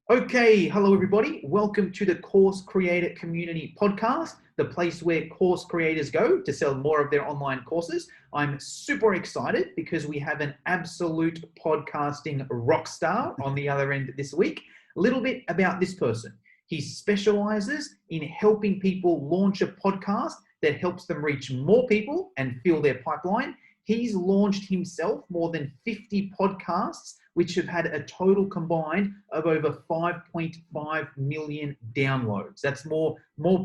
Okay, hello everybody. Welcome to the Course Creator Community Podcast, the place where course creators go to sell more of their online courses. I'm super excited because we have an absolute podcasting rock star on the other end this week. A little bit about this person. He specializes in helping people launch a podcast that helps them reach more people and fill their pipeline. He's launched himself more than 50 podcasts, which have had a total combined of over 5.5 million downloads. That's more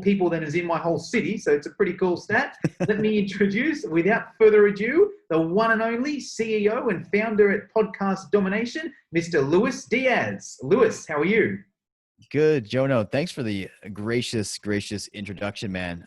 people than is in my whole city, so it's a pretty cool stat. Let me introduce, without further ado, the one and only CEO and founder at Podcast Domination, Mr. Luis Diaz. Luis, how are you? Good, Jono. Thanks for the gracious introduction, man.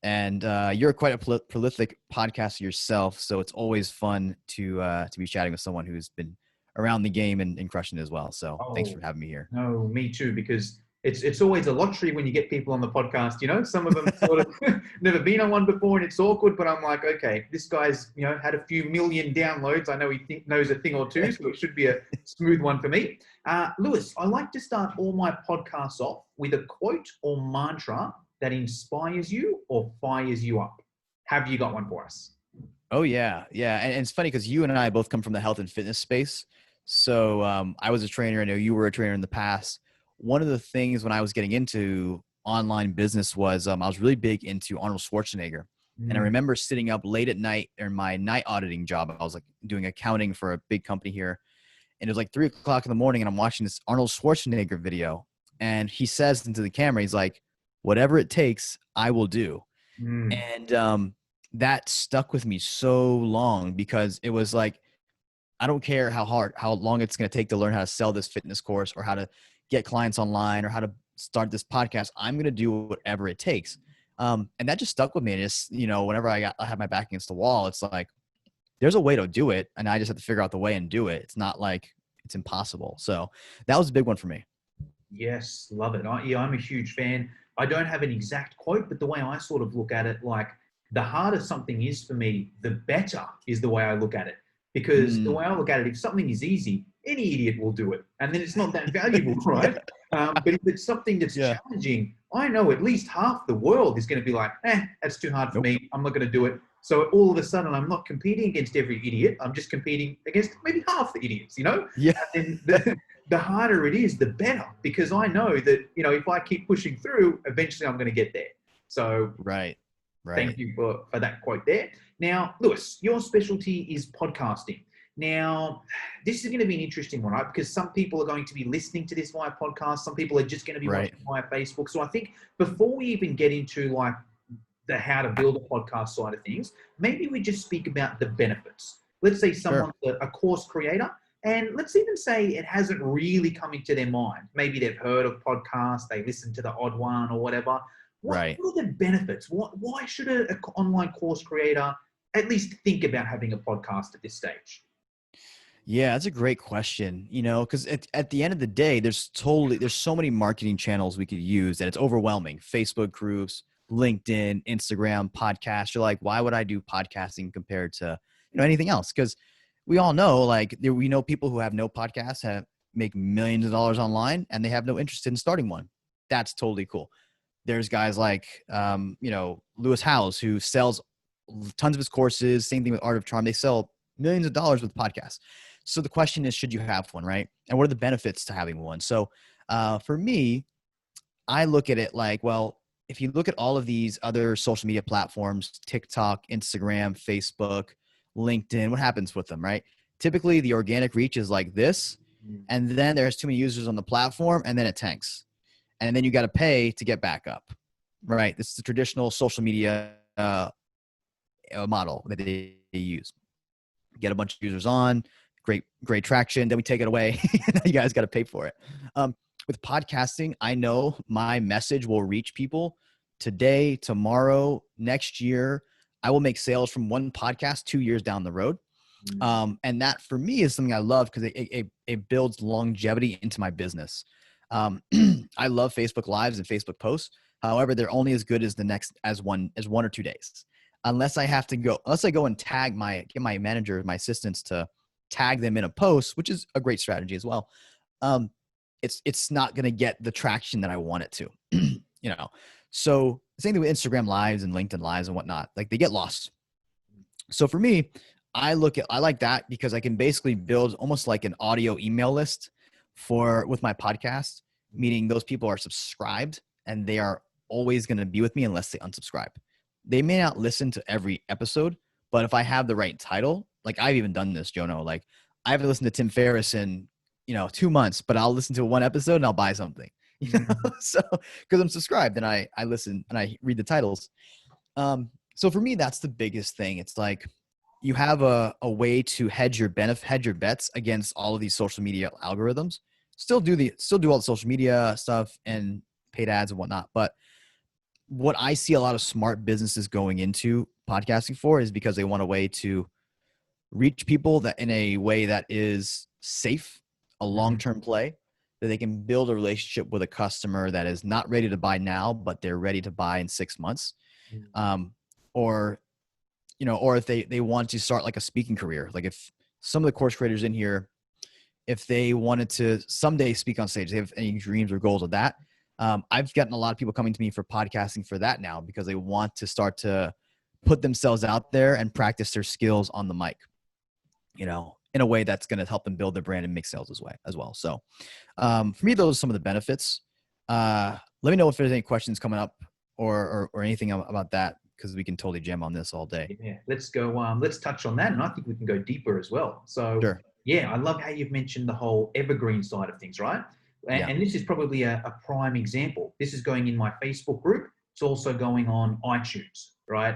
You're quite a prolific podcaster yourself, so it's always fun to be chatting with someone who's been around the game and crushing it as well. So thanks for having me here. No, me too, because it's always a lottery when you get people on the podcast. You know, some of them sort of never been on one before and it's awkward, but I'm like, okay, this guy's, had a few million downloads. I know he knows a thing or two, so it should be a smooth one for me. Luis, I like to start all my podcasts off with a quote or mantra that inspires you or fires you up. Have you got one for us? Oh, yeah. Yeah. And it's funny because you and I both come from the health and fitness space. So I was a trainer. I know you were a trainer in the past. One of the things when I was getting into online business was I was really big into Arnold Schwarzenegger. And I remember sitting up late at night in my night auditing job. I was like doing accounting for a big company here. And it was like 3:00 in the morning and I'm watching this Arnold Schwarzenegger video. And he says into the camera, he's like, "Whatever it takes, I will do." And that stuck with me so long because it was like, I don't care how long it's going to take to learn how to sell this fitness course or how to get clients online or how to start this podcast. I'm going to do whatever it takes. And that just stuck with me. And just, whenever I have my back against the wall, it's like, there's a way to do it. And I just have to figure out the way and do it. It's not like it's impossible. So that was a big one for me. Yes, love it. I'm a huge fan. I don't have an exact quote, but the way I sort of look at it, like the harder something is for me, the better is the way I look at it. Because the way I look at it, if something is easy, any idiot will do it. And then it's not that valuable, right? But if it's something that's challenging, I know at least half the world is going to be like, that's too hard for me. I'm not going to do it. So all of a sudden, I'm not competing against every idiot. I'm just competing against maybe half the idiots, Yeah. And the harder it is, the better. Because I know that, if I keep pushing through, eventually I'm going to get there. So Right. Thank you for that quote there. Now, Luis, your specialty is podcasting. Now, this is going to be an interesting one, right? Because some people are going to be listening to this via podcast. Some people are just going to be watching via Facebook. So I think before we even get into like the how to build a podcast side of things, maybe we just speak about the benefits. Let's say someone's a course creator, and let's even say it hasn't really come into their mind. Maybe they've heard of podcasts, they listen to the odd one or whatever. What are the benefits? Why should an online course creator at least think about having a podcast at this stage? Yeah, that's a great question. Because at the end of the day, there's so many marketing channels we could use that it's overwhelming. Facebook groups, LinkedIn, Instagram, podcasts. You're like, why would I do podcasting compared to anything else? Because we all know, we know people who have no podcasts make millions of dollars online and they have no interest in starting one. That's totally cool. There's guys like, Lewis Howes, who sells tons of his courses. Same thing with Art of Charm. They sell millions of dollars with podcasts. So the question is, should you have one, right? And what are the benefits to having one? So for me, I look at it like, well, if you look at all of these other social media platforms, TikTok, Instagram, Facebook, LinkedIn, what happens with them, right? Typically, the organic reach is like this, and then there's too many users on the platform, and then it tanks. And then you got to pay to get back up, right? This is the traditional social media model that they use. Get a bunch of users on, great traction, then we take it away. You guys got to pay for it. With podcasting, I know my message will reach people today, tomorrow, next year. I will make sales from one podcast 2 years down the road. And that for me is something I love because it builds longevity into my business. I love Facebook Lives and Facebook posts. However, they're only as good as one or 2 days. Unless I go and get my manager, my assistants to tag them in a post, which is a great strategy as well. it's not going to get the traction that I want it to. You know, so same thing with Instagram lives and LinkedIn lives and whatnot. Like they get lost. So for me, I like that because I can basically build almost like an audio email list with my podcast, meaning those people are subscribed and they are always going to be with me unless they unsubscribe. They may not listen to every episode, but if I have the right title, like I've even done this, Jono, like I haven't listened to Tim Ferriss in, 2 months, but I'll listen to one episode and I'll buy something, so because I'm subscribed and I listen and I read the titles. So for me, that's the biggest thing. It's like you have a way to hedge your bets against all of these social media algorithms. Still do all the social media stuff and paid ads and whatnot. But what I see a lot of smart businesses going into podcasting for is because they want a way to reach people that in a way that is safe, a long-term play, that they can build a relationship with a customer that is not ready to buy now, but they're ready to buy in 6 months. Or if they want to start like a speaking career, like if some of the course creators in here, if they wanted to someday speak on stage, they have any dreams or goals of that. I've gotten a lot of people coming to me for podcasting for that now because they want to start to put themselves out there and practice their skills on the mic, in a way that's going to help them build their brand and make sales as well. So for me, those are some of the benefits. Let me know if there's any questions coming up or anything about that, because we can totally jam on this all day. Yeah, let's go. Let's touch on that, and I think we can go deeper as well. So, sure. Yeah, I love how you've mentioned the whole evergreen side of things, right? And this is probably a prime example. This is going in my Facebook group. It's also going on iTunes, right?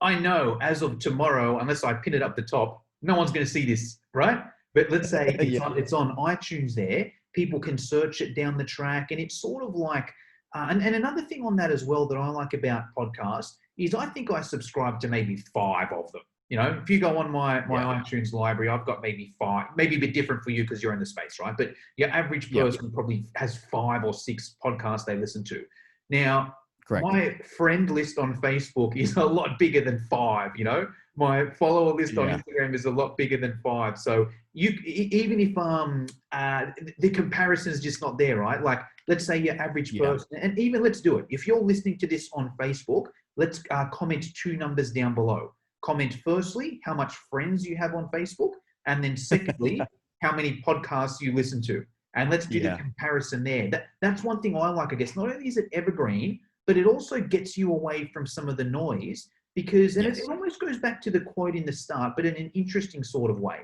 I know as of tomorrow, unless I pin it up the top, no one's going to see this, right? But let's say it's on iTunes there. People can search it down the track, and it's sort of like, and another thing on that as well that I like about podcasts is I think I subscribe to maybe 5 of them. If you go on my iTunes library, I've got maybe 5, maybe a bit different for you because you're in the space, right? But your average person probably has 5 or 6 podcasts they listen to. Now, correct. My friend list on Facebook is a lot bigger than 5, My follower list on Instagram is a lot bigger than 5. So even if the comparison is just not there, right? Like, let's say your average person, and even let's do it. If you're listening to this on Facebook, let's comment 2 numbers down below. Comment firstly, how much friends you have on Facebook, and then secondly, how many podcasts you listen to. And let's do the comparison there. That's one thing I like, I guess. Not only is it evergreen, but it also gets you away from some of the noise because, and it almost goes back to the quote in the start, but in an interesting sort of way.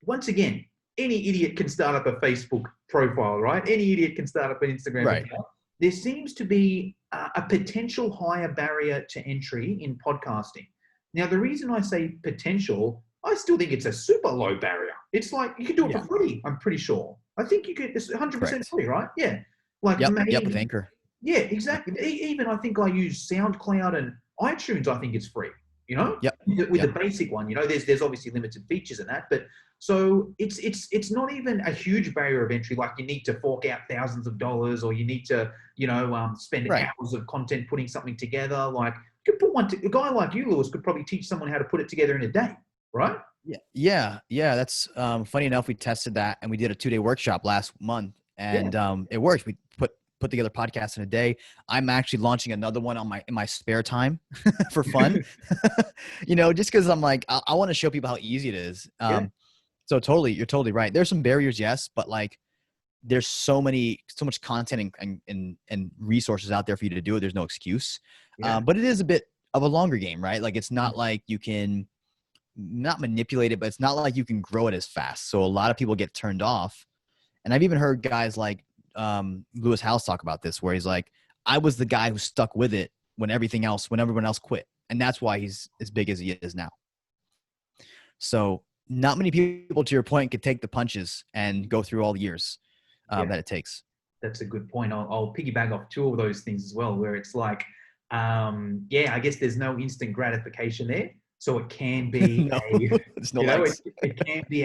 Once again, any idiot can start up a Facebook profile, right? Any idiot can start up an Instagram account. There seems to be a potential higher barrier to entry in podcasting. Now, the reason I say potential, I still think it's a super low barrier. It's like you can do it for free, I'm pretty sure. I think you could, it's 100% free, right? Yeah. Like with Anchor. Yeah, exactly. Even I think I use SoundCloud and iTunes, I think it's free, with the basic one, there's obviously limited features in that, but so it's not even a huge barrier of entry. Like you need to fork out thousands of dollars or you need to, spend hours of content putting something together. Like you could put a guy like you, Lewis, could probably teach someone how to put it together in a day, right? Yeah. That's funny enough. We tested that and we did a 2-day workshop last month and it worked. We put together podcasts in a day. I'm actually launching another one in my spare time for fun, just because I'm like, I want to show people how easy it is. So you're totally right. There's some barriers, yes, but like there's so much content and resources out there for you to do it. There's no excuse. But it is a bit of a longer game, right? Like it's not like you can not manipulate it, but it's not like you can grow it as fast. So a lot of people get turned off. And I've even heard guys like Lewis House talk about this, where he's like, I was the guy who stuck with it when everyone else quit. And that's why he's as big as he is now. So not many people, to your point, could take the punches and go through all the years that it takes. That's a good point. I'll piggyback off 2 of those things as well, where it's like, I guess there's no instant gratification there. So it can be it can be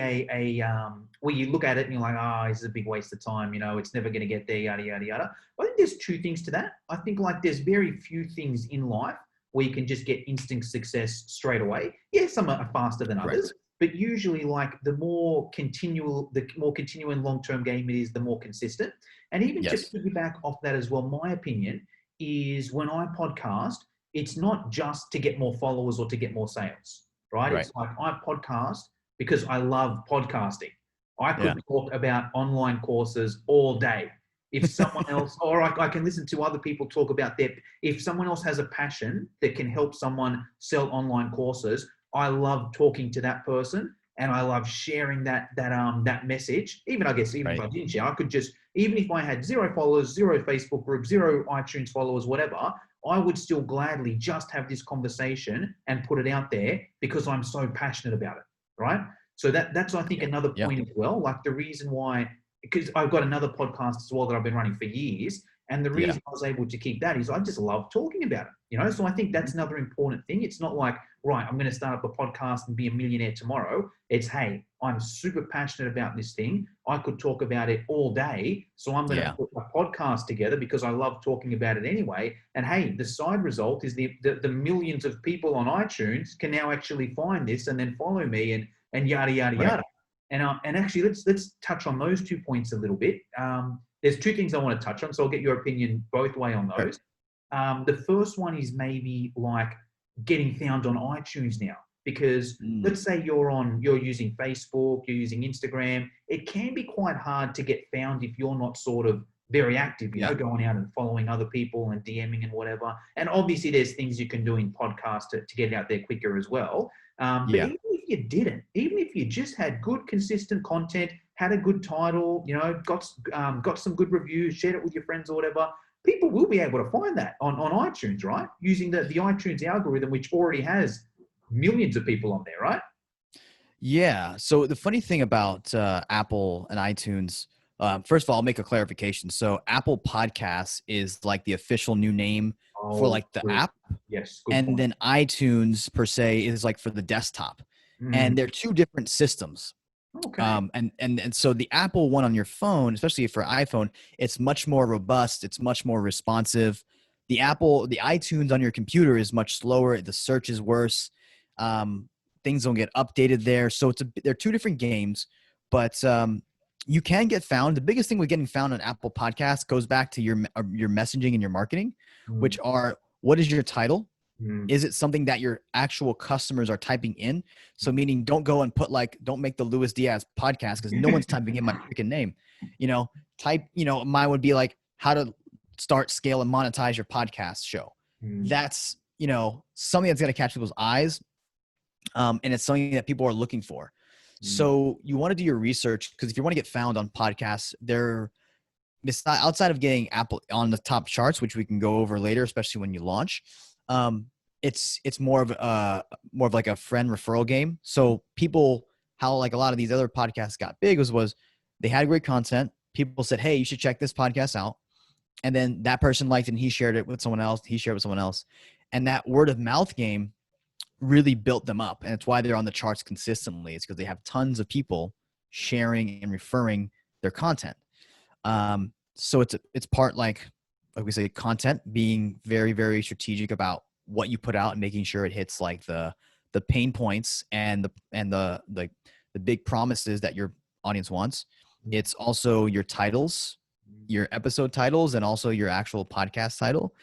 where you look at it and you're like, this is a big waste of time. It's never going to get there, yada, yada, yada. I think there's 2 things to that. I think like there's very few things in life where you can just get instant success straight away. Yeah, some are faster than others, but usually like the more continual and long-term game it is, the more consistent. And even to Yes. piggyback off that as well, my opinion is when I podcast, it's not just to get more followers or to get more sales, right? Right. It's like I podcast because I love podcasting. I Yeah. could talk about online courses all day. If someone else, or I can listen to other people talk about if someone else has a passion that can help someone sell online courses, I love talking to that person and I love sharing that message. Even I guess, even if Right. I didn't share, I could just, even if I had 0 followers, 0 Facebook group, 0 iTunes followers, whatever, I would still gladly just have this conversation and put it out there because I'm so passionate about it, right? So that's I think Yeah. another Yeah. point as well. Like the reason why, because I've got another podcast as well that I've been running for years, and the Yeah. reason I was able to keep that is I just love talking about it, you know. So I think that's another important thing. It's not like, right, I'm going to start up a podcast and be a millionaire tomorrow. It's, hey, I'm super passionate about this thing. I could talk about it all day, so I'm going to Yeah. put a podcast together because I love talking about it anyway. And hey, the side result is the millions of people on iTunes can now actually find this and then follow me and yada yada Right. yada. And actually, let's touch on those 2 points a little bit. There's 2 things I want to touch on, so I'll get your opinion both way on Sure. those. The first one is maybe like getting found on iTunes now, because Mm. let's say you're using Facebook, you're using Instagram. It can be quite hard to get found if you're not sort of very active, you Yeah. know, going out and following other people and DMing and whatever. And obviously, there's things you can do in podcasts to get it out there quicker as well. But Yeah. even if you didn't, even if you just had good, consistent content, had a good title, you know, got some good reviews, shared it with your friends or whatever, people will be able to find that on iTunes, right? Using the iTunes algorithm, which already has millions of people on there, right? Yeah. So the funny thing about Apple and iTunes, first of all, I'll make a clarification. So Apple Podcasts is like the official new name for Oh, like the good. app, Yes, good and point. then iTunes per se is like for the desktop, Mm, and they're two different systems. okay. And so the Apple one on your phone, especially for iPhone, it's much more robust. It's much more responsive. The iTunes on your computer is much slower. The search is worse. Um, Things don't get updated there. So they're two different games, but you can get found. The biggest thing with getting found on Apple Podcasts goes back to your messaging and your marketing, Mm, which are, what is your title? mm, Is it something that your actual customers are typing in? So meaning, don't go and don't make the Luis Diaz podcast, because no one's typing in my freaking name. You know, mine would be like, how to start, scale, and monetize your podcast show. mm, That's, something that's going to catch people's eyes. And it's something that people are looking for. mm. So you want to do your research, because if you want to get found on podcasts, outside of getting Apple on the top charts, which we can go over later, especially when you launch, it's more of like a friend referral game. So people, how like a lot of these other podcasts got big was they had great content. People said, hey, you should check this podcast out. And then that person liked it and he shared it with someone else. He shared it with someone else. And that word of mouth game really built them up. And it's why they're on the charts consistently. It's because they have tons of people sharing and referring their content. So it's part like we say, content, being very, very strategic about what you put out and making sure it hits like the pain points and the big promises that your audience wants. It's also your titles, your episode titles, and also your actual podcast title.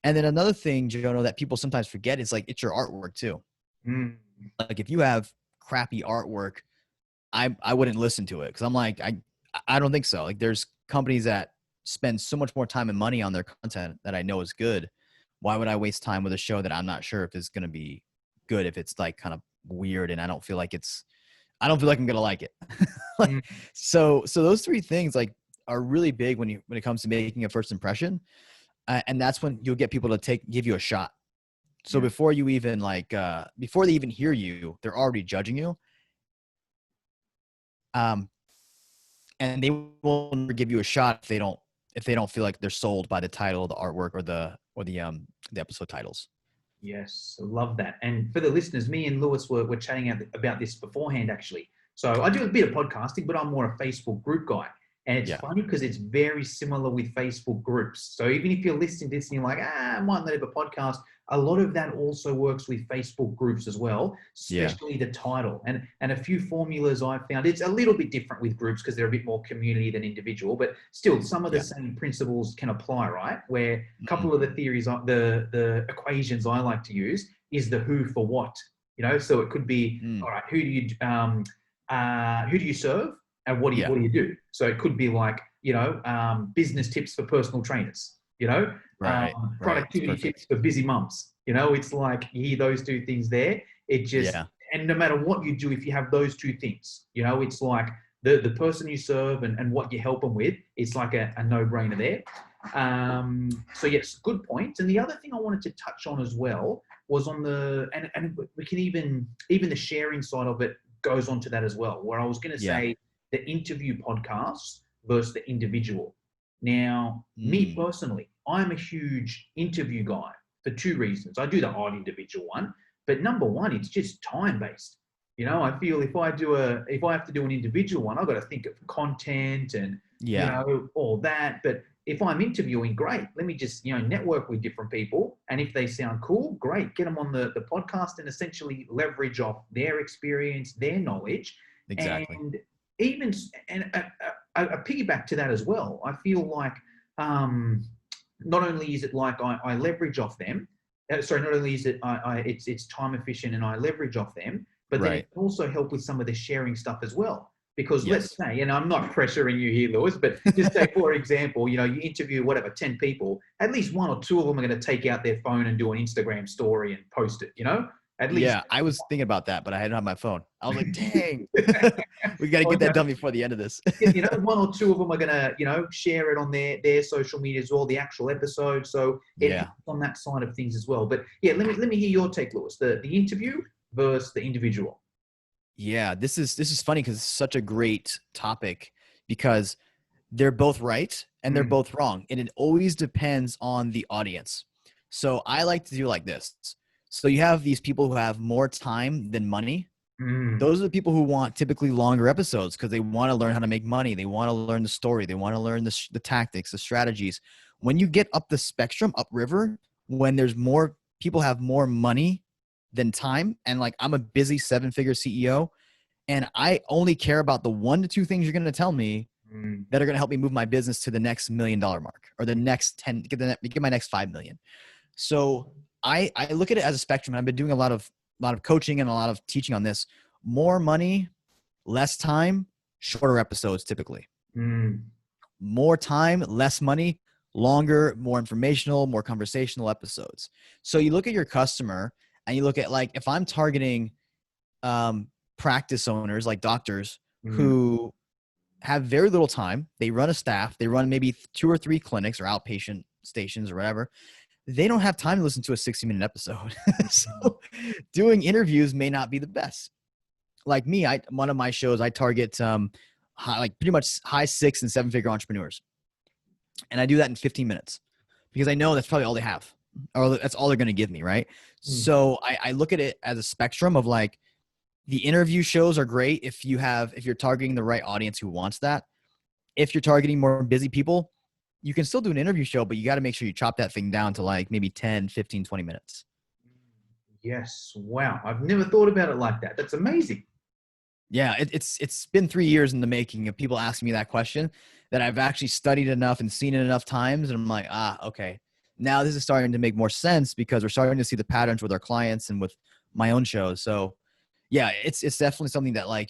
And then another thing, Jono, that people sometimes forget is like, it's your artwork too. Mm. Like if you have crappy artwork, I wouldn't listen to it, because I'm like, I don't think so. Like there's companies that spend so much more time and money on their content that I know is good. Why would I waste time with a show that I'm not sure if it's going to be good, if it's like kind of weird and I don't feel like I'm going to like it. Like, Mm. so those three things like are really big when it comes to making a first impression. And that's when you'll get people to give you a shot. So Yeah. before you even before they even hear you, they're already judging you. And they will never give you a shot if they don't feel like they're sold by the title, the artwork, or the episode titles. Yes, I love that. And for the listeners, me and Lewis were chatting about this beforehand, actually. So I do a bit of podcasting, but I'm more a Facebook group guy. And it's Yeah. funny because it's very similar with Facebook groups. So even if you're listening to this and you're like, I might not have a podcast, a lot of that also works with Facebook groups as well, Yeah. especially the title. And a few formulas I've found, it's a little bit different with groups because they're a bit more community than individual, but still some of the Yeah. same principles can apply, right? Where a couple Mhm. of the theories, the equations I like to use is the who for what, so it could be, Mm. all right, who do you serve? And what Yeah. do you do? So it could be like, business tips for personal trainers, Right. Right. It's productivity tips perfect. for busy mums. It's like you hear those two things there. It just, Yeah. and no matter what you do, if you have those two things, it's like the person you serve and what you help them with, it's like a no-brainer there. So yes, good point. And the other thing I wanted to touch on as well was on and we can even the sharing side of it goes on to that as well, where I was going to Yeah. say the interview podcasts versus the individual. Now, me Mm. personally, I'm a huge interview guy for two reasons. I do the odd individual one, but number one, it's just time based. I feel if I have to do an individual one, I've got to think of content and Yeah. all that. But if I'm interviewing, great. Let me just network with different people, and if they sound cool, great. Get them on the podcast and essentially leverage off their experience, their knowledge, Exactly. and even a piggyback to that as well. I feel like not only is it like I leverage off them. Not only is it it's time efficient and I leverage off them, but then Right. it can also help with some of the sharing stuff as well. Because let's Yes. say, and I'm not pressuring you here, Lewis, but just say, for example, you interview 10 people, at least one or two of them are going to take out their phone and do an Instagram story and post it, at least. Yeah. I was thinking about that, but I didn't have my phone. I was like, dang, we got to Well, get that done before the end of this. one or two of them are going to, share it on their social media as well, the actual episode. So it Yeah. helps on that side of things as well. But yeah, let me hear your take, Lewis, the interview versus the individual. Yeah. This is funny because it's such a great topic because they're both right and they're both wrong. And it always depends on the audience. So I like to do like this. So you have these people who have more time than money. Those are the people who want typically longer episodes because they want to learn how to make money. They want to learn the story. They want to learn the tactics, the strategies. When you get up the spectrum, upriver, when there's more people have more money than time, and like I'm a busy 7-figure CEO, and I only care about the 1 to 2 things you're going to tell me that are going to help me move my business to the next $1 million mark or the next 10, get my next 5 million. So I look at it as a spectrum. I've been doing a lot of coaching and a lot of teaching on this. More money, less time, shorter episodes typically. More time, less money, longer, more informational, more conversational episodes. So you look at your customer and you look at like if I'm targeting practice owners like doctors who have very little time, they run a staff, they run maybe 2 or 3 clinics or outpatient stations or whatever. They don't have time to listen to a 60-minute episode. So doing interviews may not be the best. Like me, one of my shows, I target pretty much high 6 and 7-figure entrepreneurs. And I do that in 15 minutes because I know that's probably all they have or that's all they're going to give me. Right. So I look at it as a spectrum of like the interview shows are great if you're targeting the right audience who wants that. If you're targeting more busy people, you can still do an interview show, but you got to make sure you chop that thing down to like maybe 10, 15, 20 minutes. Yes. Wow. I've never thought about it like that. That's amazing. Yeah. It's been 3 years in the making of people asking me that question that I've actually studied enough and seen it enough times. And I'm like, okay. Now this is starting to make more sense because we're starting to see the patterns with our clients and with my own shows. So yeah, it's definitely something that like,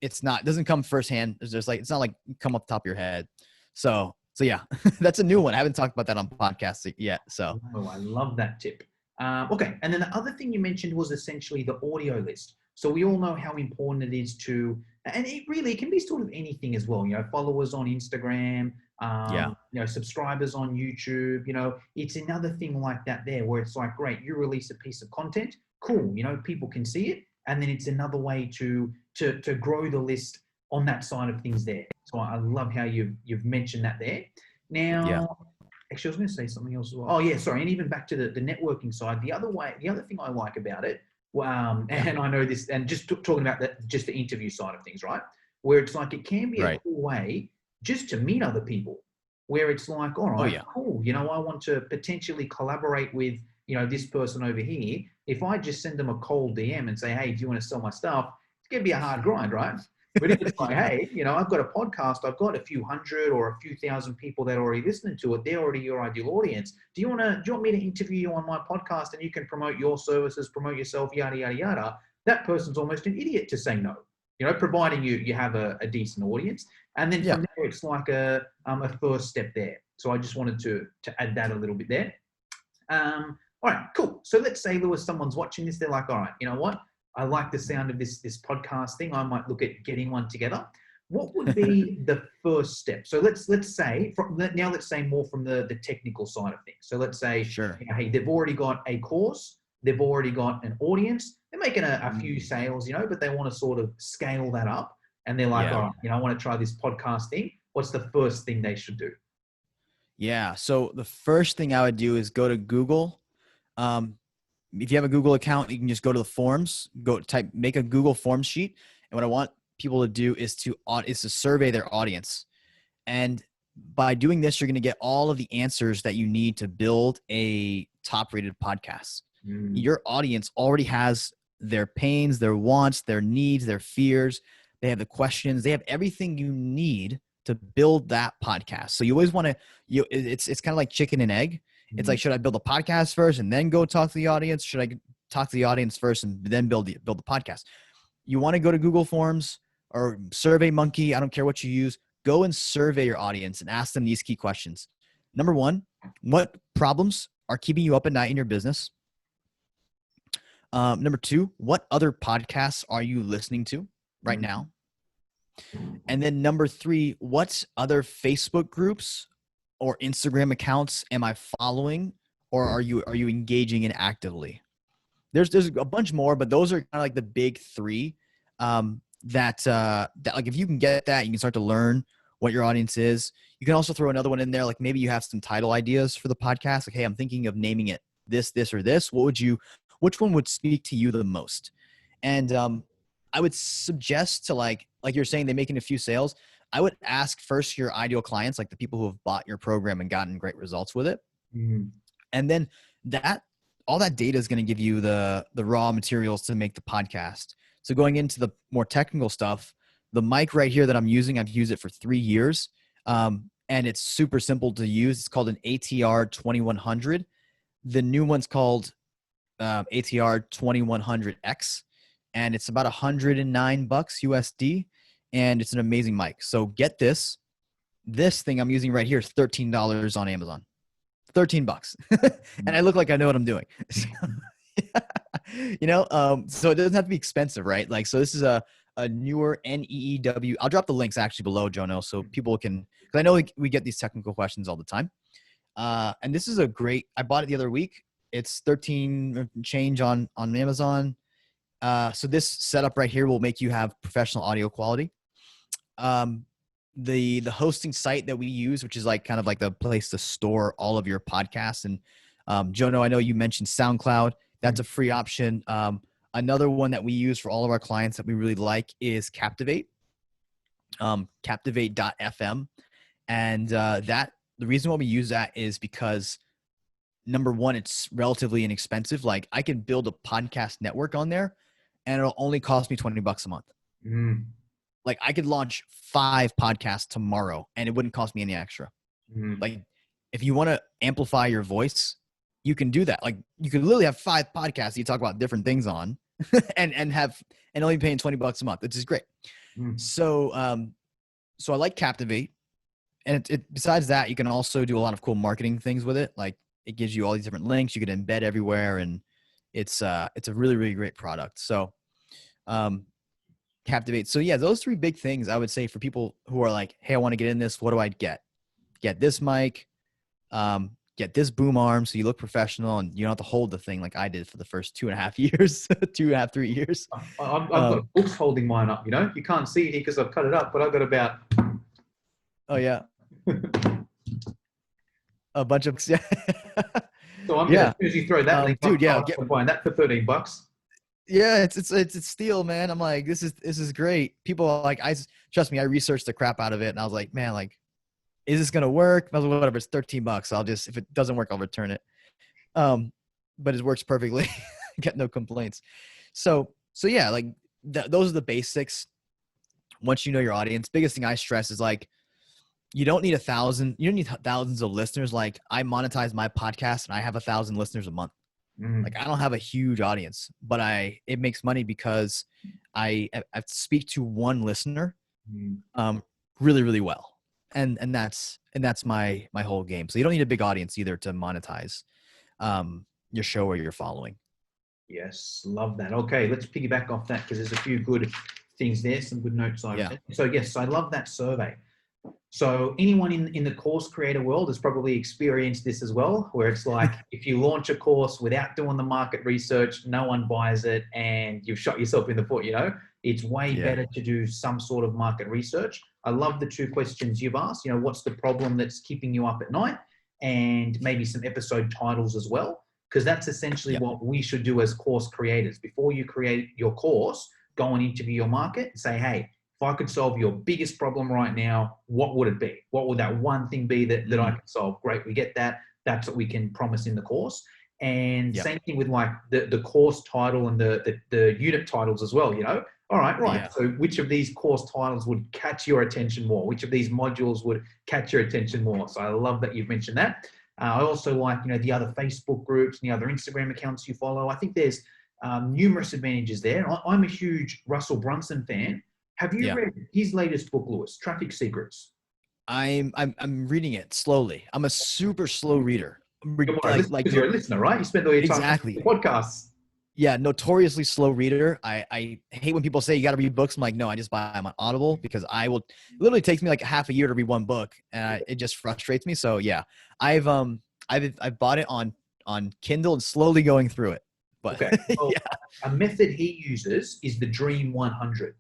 doesn't come firsthand. It's just like, it's not like come up the top of your head. So yeah, that's a new one. I haven't talked about that on podcasts yet. So oh, I love that tip. Okay. And then the other thing you mentioned was essentially the audio list. So we all know how important it is to, and it really can be sort of anything as well, followers on Instagram, subscribers on YouTube, it's another thing like that there where it's like, great, you release a piece of content, cool, people can see it. And then it's another way to grow the list on that side of things there. So I love how you've mentioned that there. Now, actually, I was going to say something else as well. Oh yeah, sorry. And even back to the networking side, the other thing I like about it, and I know this, and just talking about just the interview side of things, right? Where it's like it can be a cool way just to meet other people, where it's like, all Oh right, yeah. cool. I want to potentially collaborate with, this person over here. If I just send them a cold DM and say, hey, do you want to sell my stuff? It's going to be a hard grind, right? But if it's like, Yeah. hey, I've got a podcast, I've got a few hundred or a few thousand people that are already listening to it. They're already your ideal audience. Do you want me to interview you on my podcast and you can promote your services, promote yourself, yada, yada, yada? That person's almost an idiot to say no, providing you have a decent audience. And then Yeah. from there, it's like a first step there. So I just wanted to add that a little bit there. All right, cool. So let's say, Lewis, someone's watching this. They're like, all right, you know what? I like the sound of this podcast thing. I might look at getting one together. What would be the first step? So let's say let's say more from the technical side of things. So let's say, Sure. hey, they've already got a course, they've already got an audience, they're making a few sales, but they want to sort of scale that up, and they're like, all right, I want to try this podcast thing. What's the first thing they should do? Yeah. So the first thing I would do is go to Google. If you have a Google account, you can just go to the forms, make a Google Forms sheet. And what I want people to do is to survey their audience. And by doing this, you're going to get all of the answers that you need to build a top rated podcast. Your audience already has their pains, their wants, their needs, their fears. They have the questions. They have everything you need to build that podcast. So you always want to, it's kind of like chicken and egg. It's like, should I build a podcast first and then go talk to the audience? Should I talk to the audience first and then build the podcast? You want to go to Google Forms or SurveyMonkey. I don't care what you use. Go and survey your audience and ask them these key questions. Number one, what problems are keeping you up at night in your business? Number two, what other podcasts are you listening to right now? And then number three, what other Facebook groups or Instagram accounts am I following, or are you engaging in actively? There's a bunch more, but those are kind of like the big three. That like if you can get that, you can start to learn what your audience is. You can also throw another one in there, like maybe you have some title ideas for the podcast. Like, hey, I'm thinking of naming it this, or this. Which one would speak to you the most? And I would suggest to like you're saying, they're making a few sales. I would ask first your ideal clients, like the people who have bought your program and gotten great results with it. And then all that data is going to give you the raw materials to make the podcast. So going into the more technical stuff, the mic right here that I'm using, I've used it for 3 years. And it's super simple to use. It's called an ATR 2100. The new one's called ATR 2100X. And it's about $109 USD. And it's an amazing mic. So get this. This thing I'm using right here is $13 on Amazon. $13. And I look like I know what I'm doing. So, so it doesn't have to be expensive, right? Like, so this is a newer NEEW. I'll drop the links actually below, Jono, so people can, because I know we get these technical questions all the time. And this is I bought it the other week. It's 13 change on Amazon. So this setup right here will make you have professional audio quality. The hosting site that we use, which is like kind of like the place to store all of your podcasts. And Jono, I know you mentioned SoundCloud. That's a free option. Another one that we use for all of our clients that we really like is Captivate, Captivate.fm. And the reason why we use that is because, number one, it's relatively inexpensive. Like, I can build a podcast network on there and it'll only cost me $20 a month. Like, I could launch 5 podcasts tomorrow and it wouldn't cost me any extra. Like, if you want to amplify your voice, you can do that. Like, you could literally have 5 podcasts you talk about different things on and only paying $20 a month, which is great. So I like Captivate. And besides that, you can also do a lot of cool marketing things with it. Like, it gives you all these different links you can embed everywhere, and it's a really, really great product. So Captivate. So yeah, those 3 big things I would say for people who are like, hey, I want to get in this. What do I get? Get this mic, get this boom arm so you look professional and you don't have to hold the thing like I did for the first 2.5 years, 2.5, 3 years. I've got books holding mine up, You can't see it here because I've cut it up, but I've got about... Oh, yeah. A bunch of... So I'm going to, as soon as you throw that link dude, up, I'm buying that for $13. Yeah, it's steel, man. I'm like, this is great. People are like, trust me, I researched the crap out of it, and I was like, man, like, is this gonna work? I was like, whatever, it's $13. I'll just, if it doesn't work, I'll return it. But it works perfectly. Get no complaints. So yeah, like those are the basics. Once you know your audience, biggest thing I stress is like, you don't need 1,000. You don't need thousands of listeners. Like I monetize my podcast and I have 1,000 listeners a month. Like I don't have a huge audience, but it makes money because I speak to one listener, really, really well. And that's my whole game. So you don't need a big audience either to monetize, your show or your following. Yes, love that. Okay, let's piggyback off that because there's a few good things there, some good notes I've written. So yes, I love that survey. So anyone in the course creator world has probably experienced this as well, where it's like if you launch a course without doing the market research, no one buys it and you've shot yourself in the foot, you know? It's way better to do some sort of market research. I love the two questions you've asked, you know, what's the problem that's keeping you up at night? And maybe some episode titles as well, because that's essentially what we should do as course creators. Before you create your course, go and interview your market and say, hey, if I could solve your biggest problem right now, what would it be? What would that one thing be that I can solve? Great, we get that. That's what we can promise in the course. And same thing with like the course title and the unit titles as well, you know? All right. Yeah. So which of these course titles would catch your attention more? Which of these modules would catch your attention more? So I love that you've mentioned that. I also like, you know, the other Facebook groups and the other Instagram accounts you follow. I think there's numerous advantages there. I'm a huge Russell Brunson fan. Have you read his latest book, Lewis, Traffic Secrets? I'm reading it slowly. I'm a super slow reader. Because you're a listener, right? You spend all your time on podcasts. Yeah, notoriously slow reader. I hate when people say you got to read books. I'm like, no, I just buy them on Audible because it literally takes me like half a year to read one book, and it just frustrates me. So yeah, I've bought it on Kindle and slowly going through it. But well, a method he uses is the Dream 100.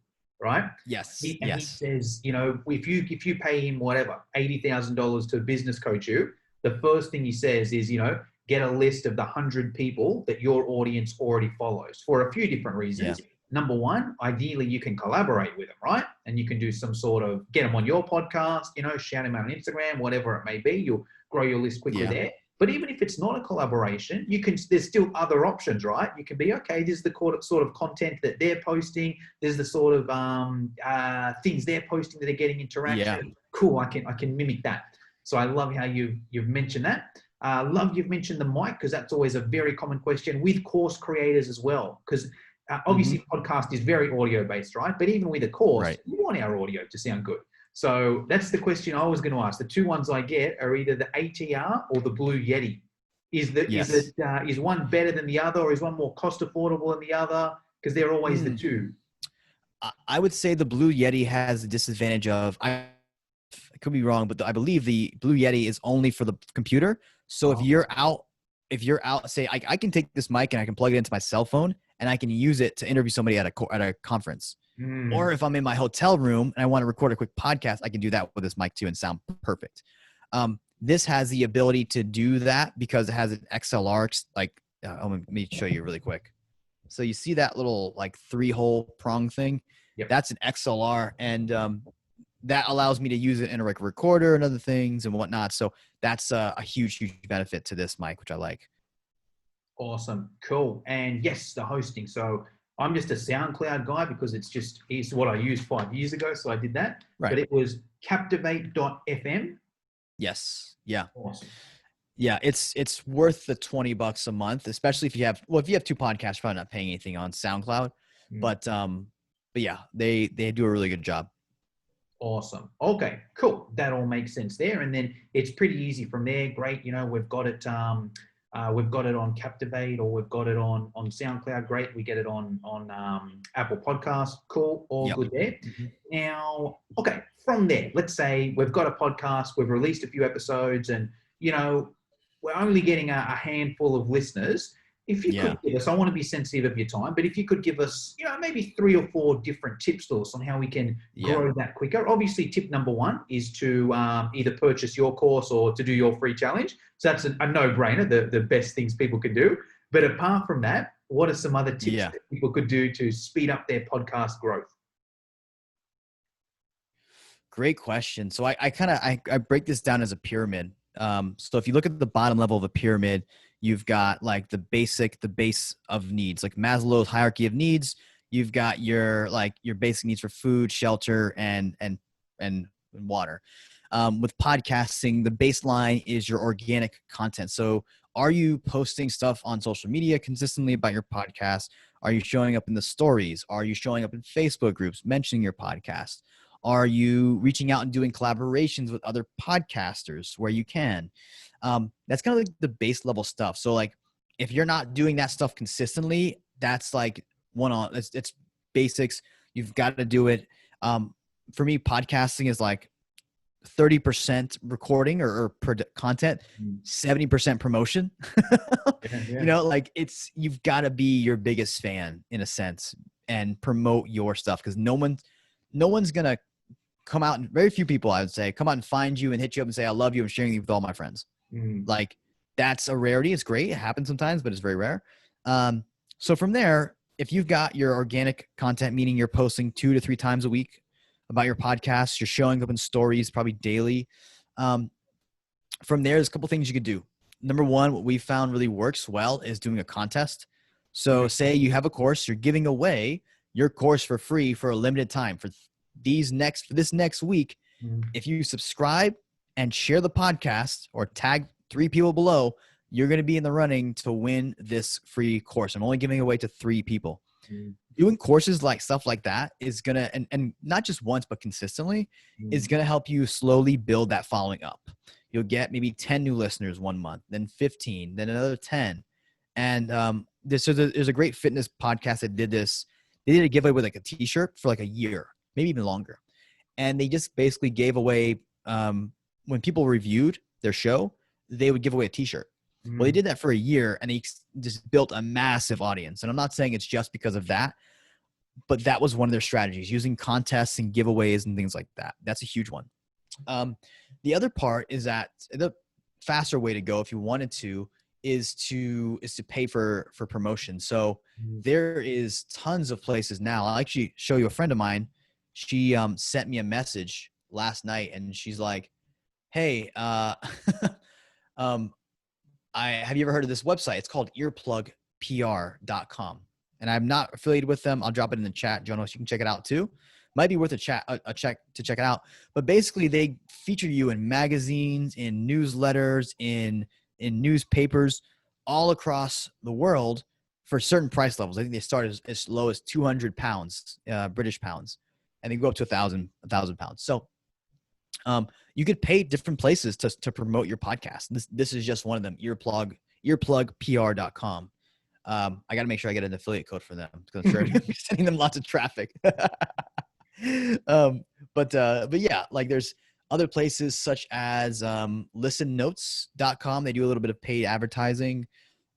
Right? Yes. He says, you know, if you pay him whatever, $80,000 to business coach you, the first thing he says is, you know, get a list of the 100 people that your audience already follows for a few different reasons. Yeah. Number one, ideally you can collaborate with them, right? And you can do some sort of get them on your podcast, you know, shout them out on Instagram, whatever it may be. You'll grow your list quickly there. But even if it's not a collaboration, there's still other options, right? You can be, okay, this is the sort of content that they're posting. There's the sort of things they're posting that are getting interaction. Yeah. Cool, I can mimic that. So I love how you've mentioned that. Love you've mentioned the mic, because that's always a very common question with course creators as well. Because obviously podcast is very audio based, right? But even with a course, you want our audio to sound good. So that's the question I was going to ask. The two ones I get are either the ATR or the Blue Yeti. Is one better than the other, or is one more cost affordable than the other? Because they're always the two. I would say the Blue Yeti has the disadvantage of, I could be wrong, but I believe the Blue Yeti is only for the computer. So if you're out, say I can take this mic and I can plug it into my cell phone and I can use it to interview somebody at a conference. Or if I'm in my hotel room and I want to record a quick podcast, I can do that with this mic too and sound perfect. This has the ability to do that because it has an XLR, let me show you really quick. So you see that little like 3-hole prong thing? Yep. That's an XLR, and that allows me to use it in a recorder and other things and whatnot. So that's a huge, huge benefit to this mic, which I like. Awesome. Cool. And yes, the hosting. So I'm just a SoundCloud guy because it's what I used 5 years ago. So I did that. Right. But it was captivate.fm. Yes. Yeah. Awesome. Yeah. It's worth the $20 a month, especially if you have two podcasts, you're probably not paying anything on SoundCloud, but yeah, they do a really good job. Awesome. Okay, cool. That all makes sense there. And then it's pretty easy from there. Great. You know, we've got it on Captivate, or we've got it on SoundCloud. Great. We get it on Apple Podcasts. Cool. All good there. Mm-hmm. Now, okay, from there, let's say we've got a podcast, we've released a few episodes, and, you know, we're only getting a handful of listeners. If you could give us, I want to be sensitive of your time, but if you could give us, you know, maybe 3 or 4 different tips to us on how we can grow that quicker. Obviously, tip number 1 is to either purchase your course or to do your free challenge. So that's a no-brainer, the best things people can do. But apart from that, what are some other tips Yeah. that people could do to speed up their podcast growth? Great question. So I break this down as a pyramid. So if you look at the bottom level of a pyramid, you've got like the base of needs, like Maslow's hierarchy of needs. You've got your basic needs for food, shelter, and water. With podcasting, the baseline is your organic content. So are you posting stuff on social media consistently about your podcast? Are you showing up in the stories? Are you showing up in Facebook groups mentioning your podcast? Are you reaching out and doing collaborations with other podcasters where you can? That's kind of like the base level stuff. So like if you're not doing that stuff consistently, that's like it's basics. You've got to do it. For me, podcasting is like 30% recording or content, 70% promotion. You know, like you've got to be your biggest fan in a sense and promote your stuff, because no one's going to come out, and very few people, I would say, come out and find you and hit you up and say, I love you, I'm sharing you with all my friends. Like that's a rarity. It's great. It happens sometimes, but it's very rare. So from there, if you've got your organic content, meaning you're posting 2 to 3 times a week about your podcast, you're showing up in stories probably daily. From there, there's a couple things you could do. Number one, what we found really works well is doing a contest. So say you have a course, you're giving away your course for free for a limited time for this next week. If you subscribe and share the podcast or tag 3 people below, you're going to be in the running to win this free course. I'm only giving away to 3 people. Doing courses like stuff like that is going to, and not just once, but consistently, is going to help you slowly build that following up. You'll get maybe 10 new listeners one month, then 15, then another 10. And there's a great fitness podcast that did this. They did a giveaway with like a t-shirt for like a year, maybe even longer. And they just basically gave away, when people reviewed their show, they would give away a t-shirt. Well, they did that for a year and they just built a massive audience. And I'm not saying it's just because of that, but that was one of their strategies, using contests and giveaways and things like that. That's a huge one. The other part is that the faster way to go, if you wanted to, is to pay for promotion. So there is tons of places now. I'll actually show you a friend of mine. She sent me a message last night and she's like, hey, have you ever heard of this website? It's called earplugpr.com. And I'm not affiliated with them. I'll drop it in the chat, Jonas. You can check it out too. Might be worth a check to check it out. But basically, they feature you in magazines, in newsletters, in newspapers all across the world for certain price levels. I think they start as low as 200 pounds, British pounds, and they go up to 1,000 pounds. So you could pay different places to promote your podcast. This is just one of them, earplugpr.com. I got to make sure I get an affiliate code for them because I'm sure I'm sending them lots of traffic. But yeah, like there's other places such as listennotes.com. They do a little bit of paid advertising.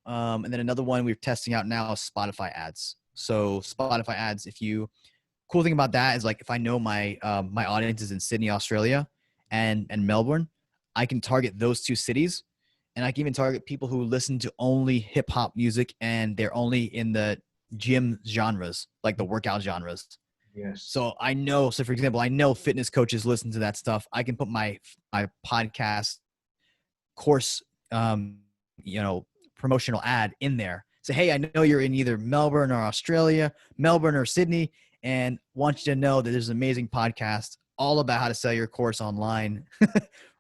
And then another one we're testing out now is Spotify ads. So Spotify ads, cool thing about that is like if I know my audience is in Sydney, Australia and Melbourne, I can target those 2 cities. And I can even target people who listen to only hip hop music and they're only in the gym genres, like the workout genres. Yes. So for example, I know fitness coaches listen to that stuff. I can put my podcast course, promotional ad in there. Say, hey, I know you're in either Melbourne or Australia, Melbourne or Sydney, and want you to know that there's an amazing podcast all about how to sell your course online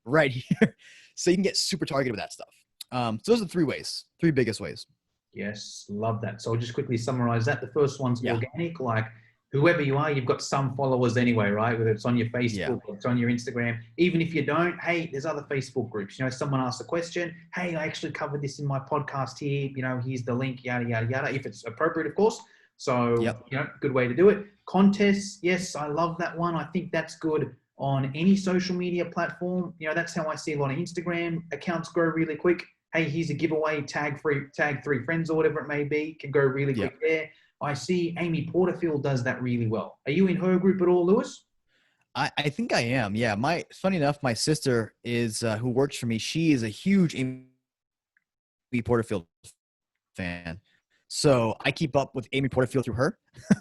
right here. So you can get super targeted with that stuff. So those are 3 biggest ways. Yes, love that. So I'll just quickly summarize that. The first one's organic, like whoever you are, you've got some followers anyway, right? Whether it's on your Facebook or it's on your Instagram. Even if you don't, hey, there's other Facebook groups. Someone asks a question, hey, I actually covered this in my podcast here. Here's the link, yada, yada, yada, if it's appropriate, of course. So, good way to do it. Contests, yes, I love that one. I think that's good on any social media platform. That's how I see a lot of Instagram accounts grow really quick. Hey, here's a giveaway, tag 3 friends or whatever it may be, can go really quick there. I see Amy Porterfield does that really well. Are you in her group at all, Lewis? I think I am. Yeah. Funny enough, my sister is, who works for me. She is a huge Amy Porterfield fan. So I keep up with Amy Porterfield through her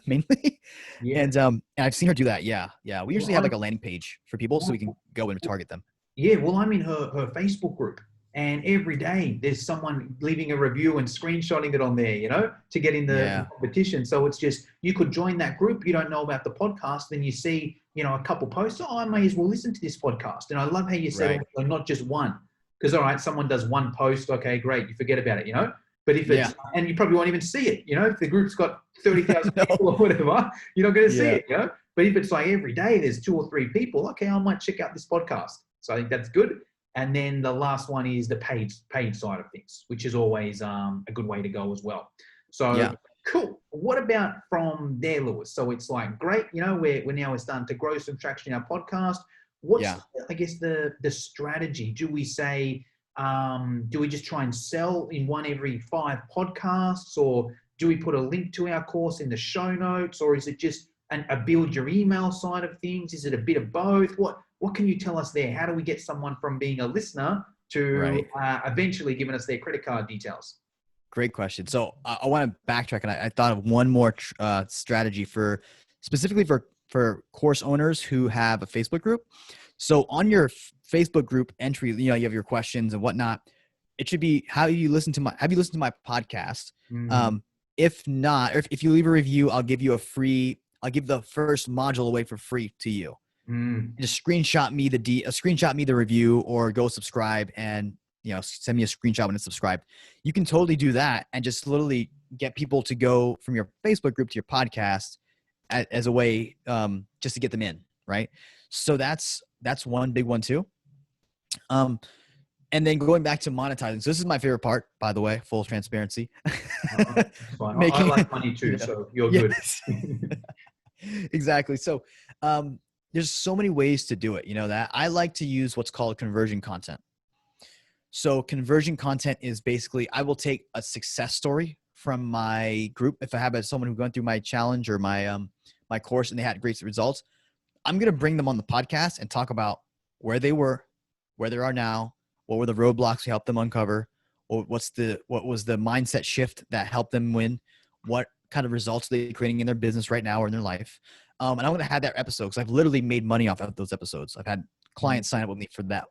mainly. Yeah. And I've seen her do that. Yeah. Yeah. We usually have Well, like a landing page for people so we can go and target them. yeah, well, I'm in her Facebook group, and every day there's someone leaving a review and screenshotting it on there, to get in the Yeah. competition. So it's just, you could join that group. You don't know about the podcast, then you see, a couple posts. Oh, I may as well listen to this podcast. And I love how you said Right. also not just one, because all right, someone does one post, okay, great, you forget about it. But if it's, and you probably won't even see it, if the group's got 30,000 No. people or whatever, you're not going to see Yeah. it, But if it's like every day there's 2 or 3 people, okay, I might check out this podcast. So I think that's good. And then the last one is the paid side of things, which is always a good way to go as well. So cool. What about from there, Lewis? So it's like, great, we're starting to grow some traction in our podcast. What's, I guess, the strategy? Do we say, do we just try and sell in one every 5 podcasts, or do we put a link to our course in the show notes, or is it just a build your email side of things? Is it a bit of both? What can you tell us there? How do we get someone from being a listener to eventually giving us their credit card details? Great question. So I want to backtrack, and I thought of one more strategy specifically for course owners who have a Facebook group. So on your Facebook group entry, you have your questions and whatnot. It should be, have you listened to my podcast? Mm. If not, or if you leave a review, I'll give the first module away for free to you. Just screenshot me the review, or go subscribe and send me a screenshot when it's subscribed. You can totally do that and just literally get people to go from your Facebook group to your podcast as a way just to get them in, right? So that's one big one too. And then going back to monetizing. So this is my favorite part, by the way, full transparency. I like money too, so you're good. Exactly. So there's so many ways to do it. That I like to use what's called conversion content. So conversion content is basically, I will take a success story from my group. If I have someone who went through my challenge or my course and they had great results, I'm going to bring them on the podcast and talk about where they were, where they are now, what were the roadblocks we helped them uncover, or what was the mindset shift that helped them win, what kind of results are they creating in their business right now or in their life. And I'm going to have that episode because I've literally made money off of those episodes. I've had clients sign up with me for that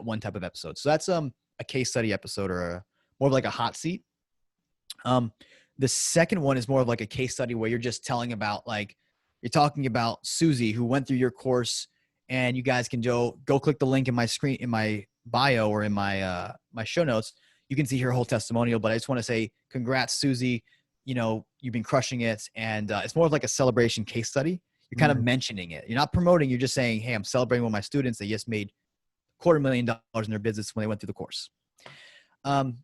one type of episode. So that's a case study episode, or more of like a hot seat. The second one is more of like a case study where you're just telling about, like, you're talking about Susie who went through your course, and you guys can go click the link in my bio or in my show notes. You can see her whole testimonial, but I just want to say congrats, Susie. You've been crushing it. And it's more of like a celebration case study. You're kind of mentioning it. You're not promoting. You're just saying, hey, I'm celebrating with my students. They just made $250,000 in their business when they went through the course. And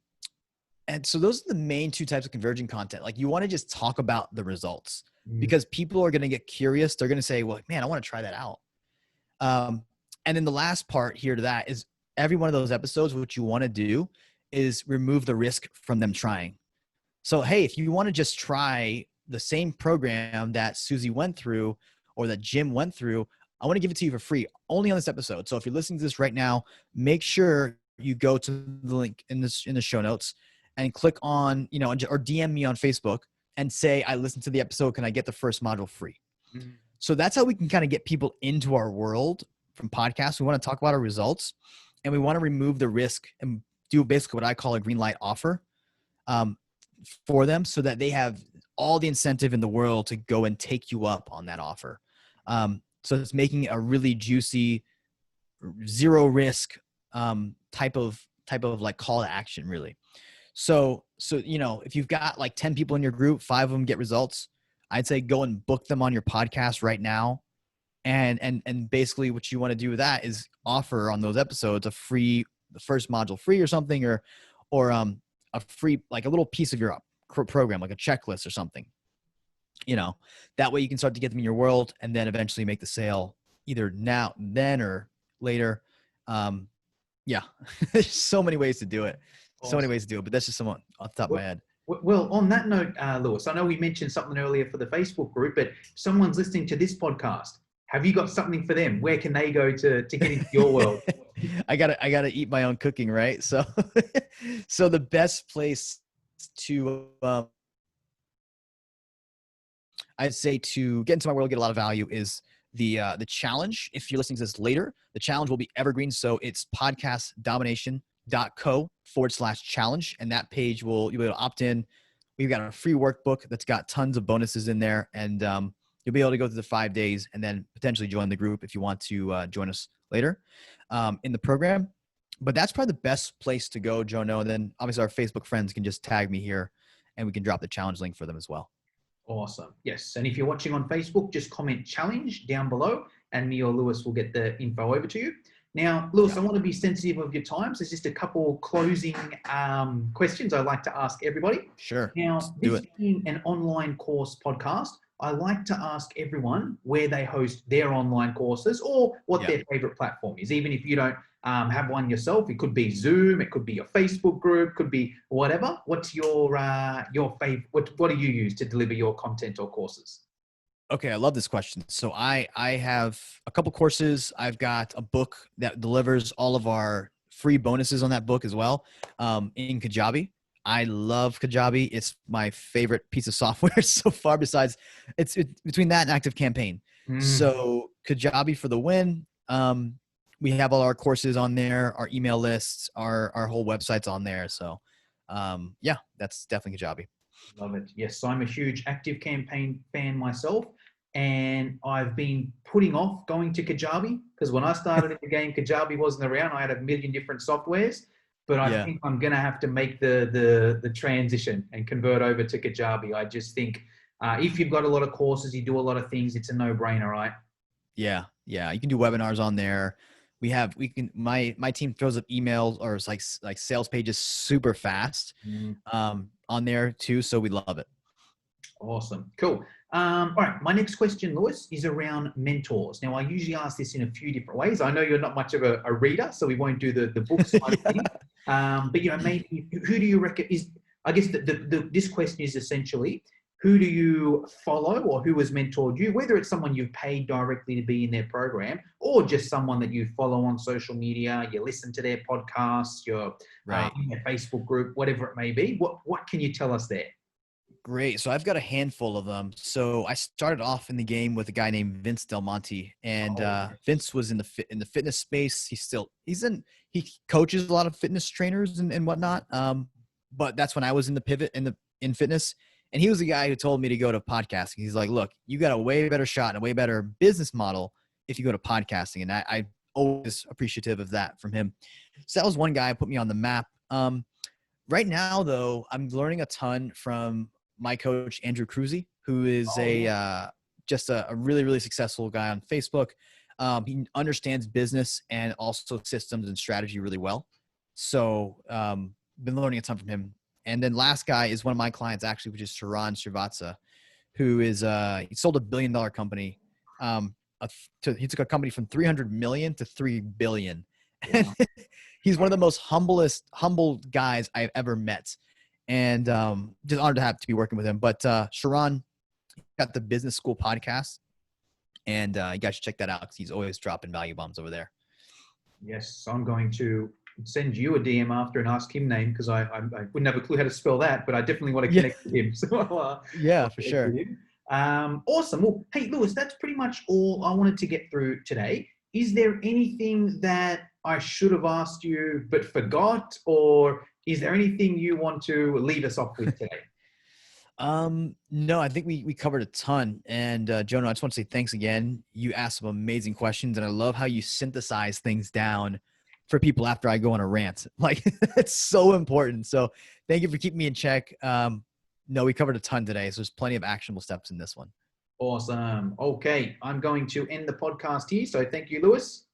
so those are the main 2 types of conversion content. Like, you want to just talk about the results because people are going to get curious. They're going to say, well, man, I want to try that out. And then the last part here to that is every one of those episodes, what you want to do is remove the risk from them trying. So, hey, if you want to just try the same program that Susie went through or that Jim went through, I want to give it to you for free only on this episode. So if you're listening to this right now, make sure you go to the link in the show notes and click on, or DM me on Facebook and say, I listened to the episode. Can I get the first module free? So that's how we can kind of get people into our world from podcasts. We want to talk about our results, and we want to remove the risk and do basically what I call a green light offer for them, so that they have all the incentive in the world to go and take you up on that offer. So it's making it a really juicy, zero risk type of like call to action, really. So if you've got like 10 people in your group, 5 of them get results, I'd say go and book them on your podcast right now. And basically what you want to do with that is offer on those episodes the first module free or something, or a free, like a little piece of your program, like a checklist or something. That way you can start to get them in your world and then eventually make the sale either then or later. There's so many ways to do it. Awesome. So many ways to do it, but that's just someone off the top of my head. Well, on that note, Lewis, I know we mentioned something earlier for the Facebook group, but if someone's listening to this podcast, have you got something for them? Where can they go to get into your world? I gotta eat my own cooking, right? So, so the best place to I'd say to get into my world, get a lot of value is the challenge. If you're listening to this later, the challenge will be evergreen. So it's podcastdomination.co/challenge. And that page you'll be able to opt in. We've got a free workbook that's got tons of bonuses in there. And you'll be able to go through the 5 days and then potentially join the group if you want to join us later in the program. But that's probably the best place to go, Jono. And then obviously our Facebook friends can just tag me here and we can drop the challenge link for them as well. Awesome. Yes. And if you're watching on Facebook, just comment challenge down below and me or Lewis will get the info over to you. Now, Lewis, I want to be sensitive of your time. So there's just a couple closing questions I'd like to ask everybody. Sure. Now, this being an online course podcast, I like to ask everyone where they host their online courses or what their favorite platform is. Even if you don't have one yourself, it could be Zoom, it could be your Facebook group, could be whatever. What's your favorite? What do you use to deliver your content or courses? Okay, I love this question. So I have a couple courses. I've got a book that delivers all of our free bonuses on that book as well in Kajabi. I love Kajabi. It's my favorite piece of software so far. Besides, it's between that and Active Campaign. So Kajabi for the win. We have all our courses on there, our email lists, our whole website's on there. So that's definitely Kajabi. Love it. Yes, I'm a huge Active Campaign fan myself, and I've been putting off going to Kajabi because when I started in the game, Kajabi wasn't around. I had a million different softwares, but I think I'm going to have to make the transition and convert over to Kajabi. I just think if you've got a lot of courses, you do a lot of things, it's a no-brainer, right? Yeah. You can do webinars on there. My team throws up emails or it's like sales pages super fast on there too. So we love it. Awesome. Cool. All right. My next question, Lewis, is around mentors. Now, I usually ask this in a few different ways. I know you're not much of a reader, so we won't do the book side of things. But, maybe who do you reckon I guess this question is essentially, who do you follow or who has mentored you, whether it's someone you've paid directly to be in their program or just someone that you follow on social media, you listen to their podcasts, you're in their Facebook group, whatever it may be. What can you tell us there? Great. So I've got a handful of them. So I started off in the game with a guy named Vince Del Monte, and Vince was in the fitness space. He coaches a lot of fitness trainers and whatnot. But that's when I was in the pivot in fitness. And he was the guy who told me to go to podcasting. He's like, look, you got a way better shot and a way better business model if you go to podcasting. And I always appreciative of that from him. So that was one guy who put me on the map. Right now, though, I'm learning a ton from my coach, Andrew Cruzy, who is just a really, really successful guy on Facebook. He understands business and also systems and strategy really well. So been learning a ton from him. And then last guy is one of my clients, actually, which is Sharon Srivatsa, who is he sold $1 billion company. He took a company from 300 million to 3 billion. Wow. He's one of the most humble guys I've ever met. And just honored to have to be working with him. But Sharon got the Business School podcast, and you guys should check that out because he's always dropping value bombs over there. Yes, I'm going to send you a DM after and ask him name because I wouldn't have a clue how to spell that, but I definitely want to connect with him. So for sure. Awesome. Well, hey, Lewis, that's pretty much all I wanted to get through today. Is there anything that I should have asked you but forgot, or is there anything you want to lead us off with today? No, I think we covered a ton. And Jonah, I just want to say thanks again. You asked some amazing questions, and I love how you synthesize things down for people after I go on a rant. Like, it's so important. So thank you for keeping me in check. No, we covered a ton today, so there's plenty of actionable steps in this one. Awesome. Okay, I'm going to end the podcast here. So thank you, Lewis.